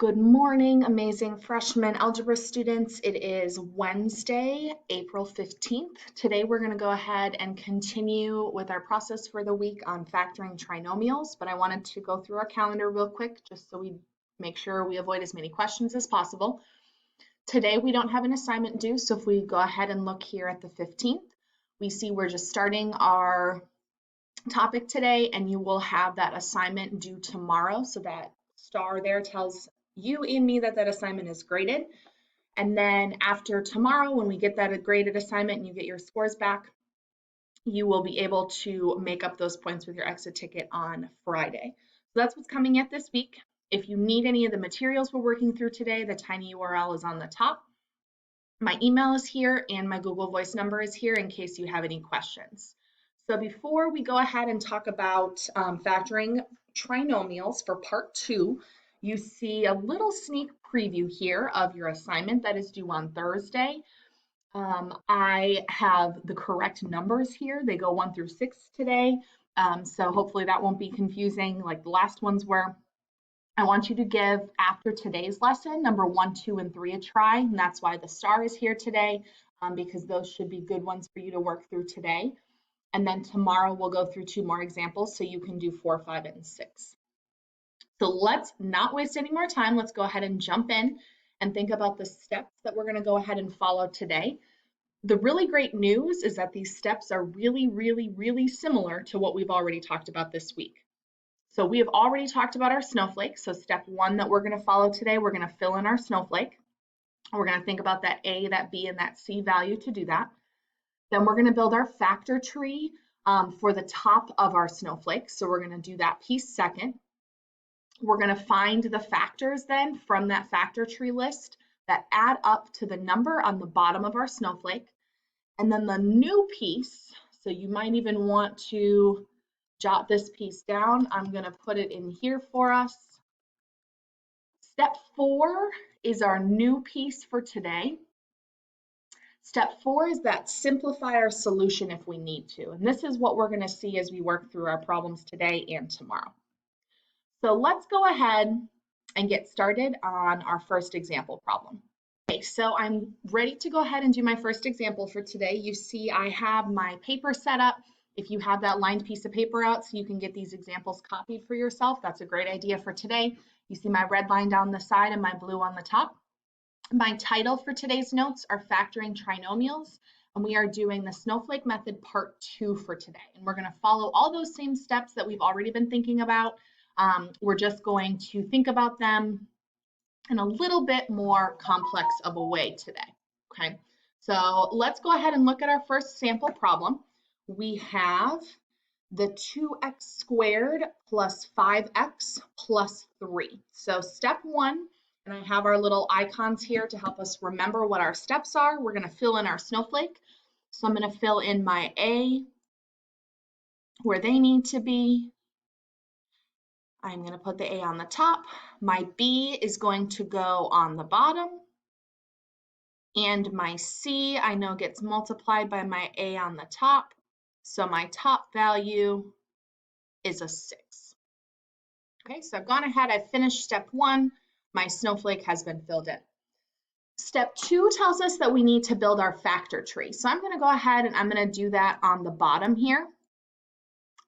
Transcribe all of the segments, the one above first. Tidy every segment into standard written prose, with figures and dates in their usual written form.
Good morning, amazing freshman algebra students. It is Wednesday, April 15th. Today we're going to go ahead and continue with our process for the week on factoring trinomials, but I wanted to go through our calendar real quick just so we make sure we avoid as many questions as possible. Today we don't have an assignment due, so if we go ahead and look here at the 15th, we see we're just starting our topic today, and you will have that assignment due tomorrow, so that star there tells you and me that that assignment is graded. And then after tomorrow, when we get that graded assignment and you get your scores back, you will be able to make up those points with your exit ticket on Friday. So that's what's coming at this week. If you need any of the materials we're working through today, the tiny URL is on the top. My email is here and my Google Voice number is here in case you have any questions. So before we go ahead and talk about factoring trinomials for part 2, you see a little sneak preview here of your assignment that is due on Thursday. I have the correct numbers here. They go 1 through 6 today, so hopefully that won't be confusing like the last ones were. I want you to give, after today's lesson, number 1, 2, and 3 a try, and that's why the star is here today, because those should be good ones for you to work through today. And then tomorrow we'll go through 2 more examples so you can do 4, 5, and 6. So let's not waste any more time. Let's go ahead and jump in and think about the steps that we're going to go ahead and follow today. The really great news is that these steps are really similar to what we've already talked about this week. So we have already talked about our snowflake. So step 1 that we're going to follow today, we're going to fill in our snowflake. We're going to think about that A, that B, and that C value to do that. Then we're going to build our factor tree for the top of our snowflake. So we're going to do that piece second. We're going to find the factors then from that factor tree list that add up to the number on the bottom of our snowflake. And then the new piece, so you might even want to jot this piece down. I'm going to put it in here for us. Step 4 is our new piece for today. Step 4 is that simplify our solution if we need to. And this is what we're going to see as we work through our problems today and tomorrow. So let's go ahead and get started on our first example problem. Okay, so I'm ready to go ahead and do my first example for today. You see I have my paper set up. If you have that lined piece of paper out so you can get these examples copied for yourself, that's a great idea for today. You see my red line down the side and my blue on the top. My title for today's notes are Factoring Trinomials, and we are doing the Snowflake Method Part 2 for today. And we're going to follow all those same steps that we've already been thinking about. We're just going to think about them in a little bit more complex of a way today. Okay, so let's go ahead and look at our first sample problem. We have the 2x squared plus 5x plus 3. So step 1, and I have our little icons here to help us remember what our steps are. We're going to fill in our snowflake. So I'm going to fill in my A where they need to be. I'm going to put the A on the top. My B is going to go on the bottom. And my C, I know, gets multiplied by my A on the top. So my top value is a 6. Okay, so I've gone ahead, I've finished step 1. My snowflake has been filled in. Step 2 tells us that we need to build our factor tree. So I'm going to go ahead and I'm going to do that on the bottom here.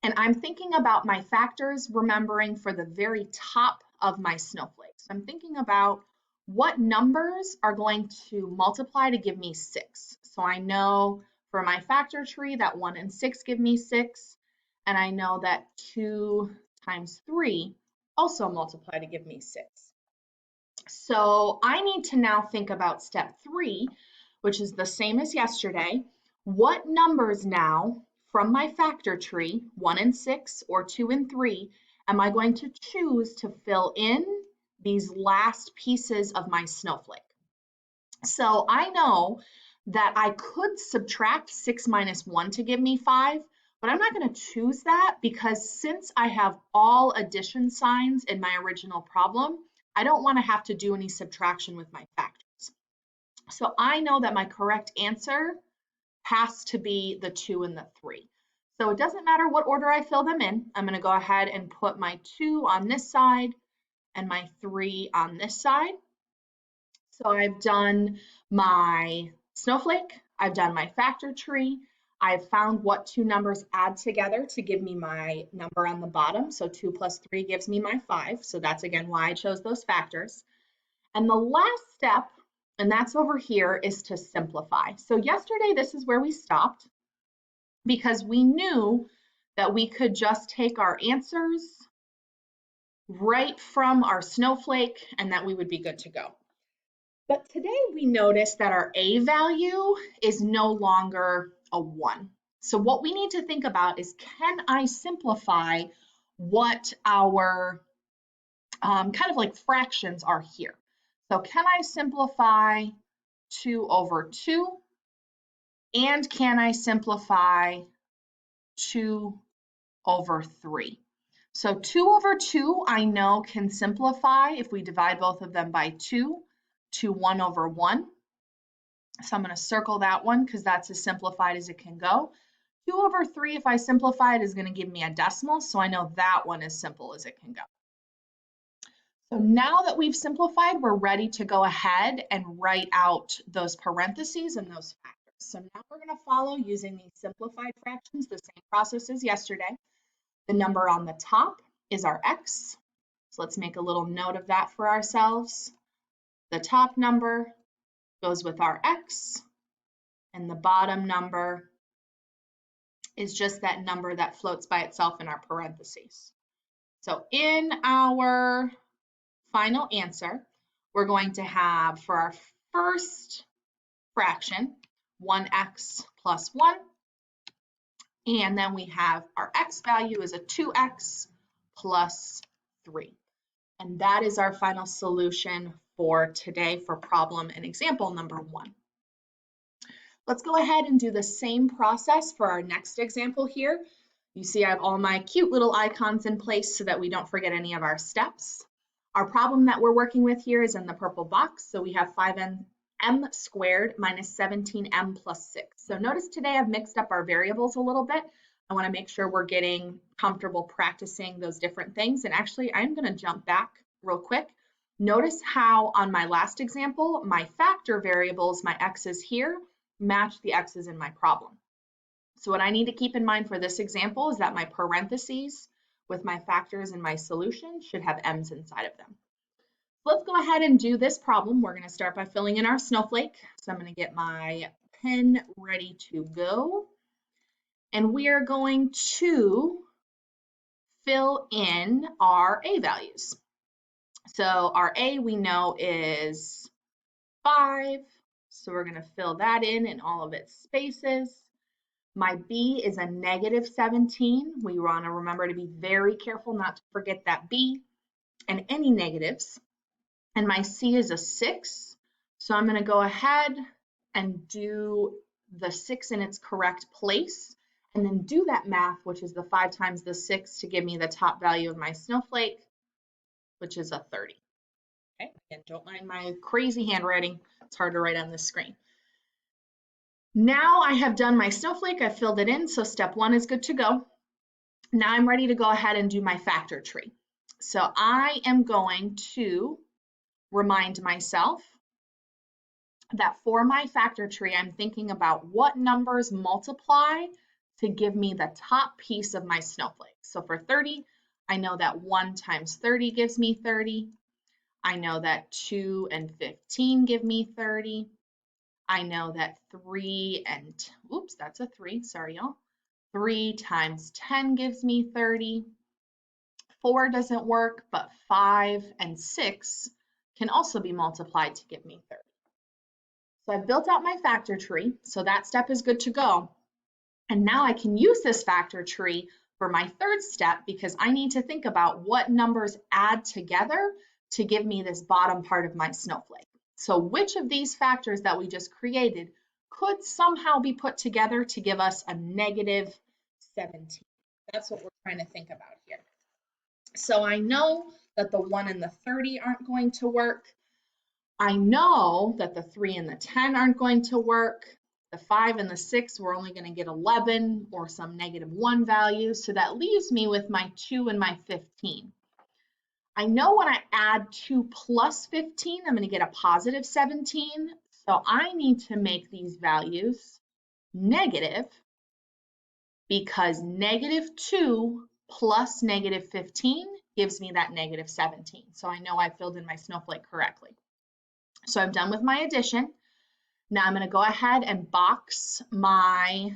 And I'm thinking about my factors, remembering for the very top of my snowflake. So I'm thinking about what numbers are going to multiply to give me 6. So I know for my factor tree that 1 and 6 give me 6. And I know that 2 times 3 also multiply to give me 6. So I need to now think about step 3, which is the same as yesterday. What numbers now from my factor tree, 1 and 6 or 2 and 3, am I going to choose to fill in these last pieces of my snowflake? So I know that I could subtract 6 minus 1 to give me 5, but I'm not going to choose that because since I have all addition signs in my original problem, I don't want to have to do any subtraction with my factors. So I know that my correct answer has to be the 2 and the 3. So it doesn't matter what order I fill them in. I'm going to go ahead and put my 2 on this side and my 3 on this side. So I've done my snowflake, I've done my factor tree, I've found what two numbers add together to give me my number on the bottom. So 2 plus 3 gives me my 5. So that's again why I chose those factors. And the last step, and that's over here, is to simplify. So yesterday, this is where we stopped because we knew that we could just take our answers right from our snowflake and that we would be good to go. But today we noticed that our A value is no longer a 1. So what we need to think about is, can I simplify what our kind of like fractions are here? So can I simplify 2 over 2? And can I simplify 2 over 3? So 2 over 2 I know can simplify if we divide both of them by 2 to 1 over 1. So I'm going to circle that one because that's as simplified as it can go. 2 over 3, if I simplify it, is going to give me a decimal, so I know that one is simple as it can go. So now that we've simplified, we're ready to go ahead and write out those parentheses and those factors. So now we're going to follow using these simplified fractions, the same process as yesterday. The number on the top is our x. So let's make a little note of that for ourselves. The top number goes with our x, and the bottom number is just that number that floats by itself in our parentheses. So in our final answer, we're going to have, for our first fraction, 1x plus 1. And then we have our x value is a 2x plus 3. And that is our final solution for today for problem and example number 1. Let's go ahead and do the same process for our next example here. You see I have all my cute little icons in place so that we don't forget any of our steps. Our problem that we're working with here is in the purple box. So we have 5m squared minus 17m plus 6. So notice today I've mixed up our variables a little bit. I want to make sure we're getting comfortable practicing those different things. And actually, I'm going to jump back real quick. Notice how on my last example, my factor variables, my x's here, match the x's in my problem. So what I need to keep in mind for this example is that my parentheses with my factors and my solution should have m's inside of them. Let's go ahead and do this problem. We're going to start by filling in our snowflake. So I'm going to get my pen ready to go. And we are going to fill in our A values. So our A we know is 5. So we're going to fill that in all of its spaces. My B is a negative 17. We want to remember to be very careful not to forget that B and any negatives. And my C is a 6. So I'm going to go ahead and do the 6 in its correct place and then do that math, which is the 5 times the 6 to give me the top value of my snowflake, which is a 30. Okay, again, don't mind my crazy handwriting. It's hard to write on this screen. Now I have done my snowflake, I've filled it in, so step 1 is good to go. Now I'm ready to go ahead and do my factor tree. So I am going to remind myself that for my factor tree, I'm thinking about what numbers multiply to give me the top piece of my snowflake. So for 30, I know that 1 times 30 gives me 30. I know that 2 and 15 give me 30. I know that 3 and, oops, that's a 3, sorry y'all. 3 times 10 gives me 30. 4 doesn't work, but 5 and 6 can also be multiplied to give me 30. So I've built out my factor tree, so that step is good to go. And now I can use this factor tree for my third step because I need to think about what numbers add together to give me this bottom part of my snowflake. So which of these factors that we just created could somehow be put together to give us a negative 17? That's what we're trying to think about here. So I know that the 1 and the 30 aren't going to work. I know that the 3 and the 10 aren't going to work. The 5 and the 6, we're only going to get 11 or some negative 1 value. So that leaves me with my 2 and my 15. I know when I add 2 plus 15, I'm going to get a positive 17. So I need to make these values negative because negative 2 plus negative 15 gives me that negative 17. So I know I filled in my snowflake correctly. So I'm done with my addition. Now I'm going to go ahead and box my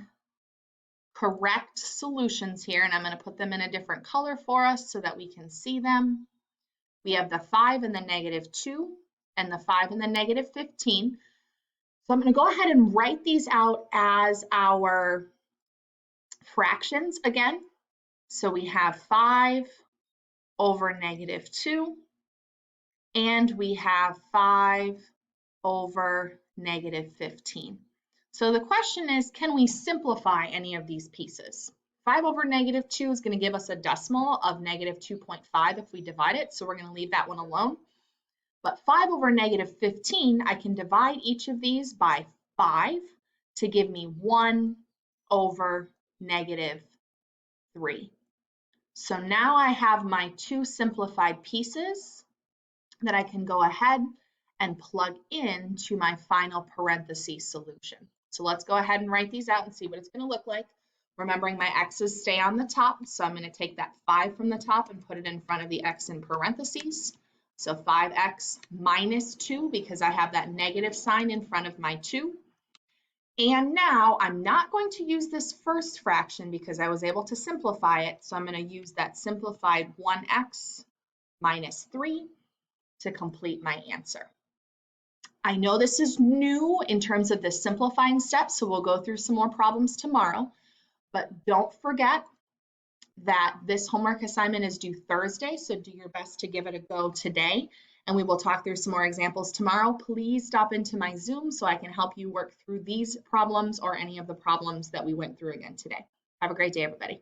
correct solutions here, and I'm going to put them in a different color for us so that we can see them. We have the 5 and the negative 2 and the 5 and the negative 15. So I'm going to go ahead and write these out as our fractions again. So we have 5 over negative 2, and we have 5 over negative 15. So the question is, can we simplify any of these pieces? 5 over negative 2 is going to give us a decimal of negative 2.5 if we divide it, so we're going to leave that one alone. But 5 over negative 15, I can divide each of these by 5 to give me 1 over negative 3. So now I have my two simplified pieces that I can go ahead and plug into my final parentheses solution. So let's go ahead and write these out and see what it's going to look like. Remembering my x's stay on the top, so I'm going to take that 5 from the top and put it in front of the x in parentheses. So 5x minus 2 because I have that negative sign in front of my 2. And now I'm not going to use this first fraction because I was able to simplify it. So I'm going to use that simplified 1x minus 3 to complete my answer. I know this is new in terms of the simplifying steps, so we'll go through some more problems tomorrow. But don't forget that this homework assignment is due Thursday, so do your best to give it a go today. And we will talk through some more examples tomorrow. Please stop into my Zoom so I can help you work through these problems or any of the problems that we went through again today. Have a great day, everybody.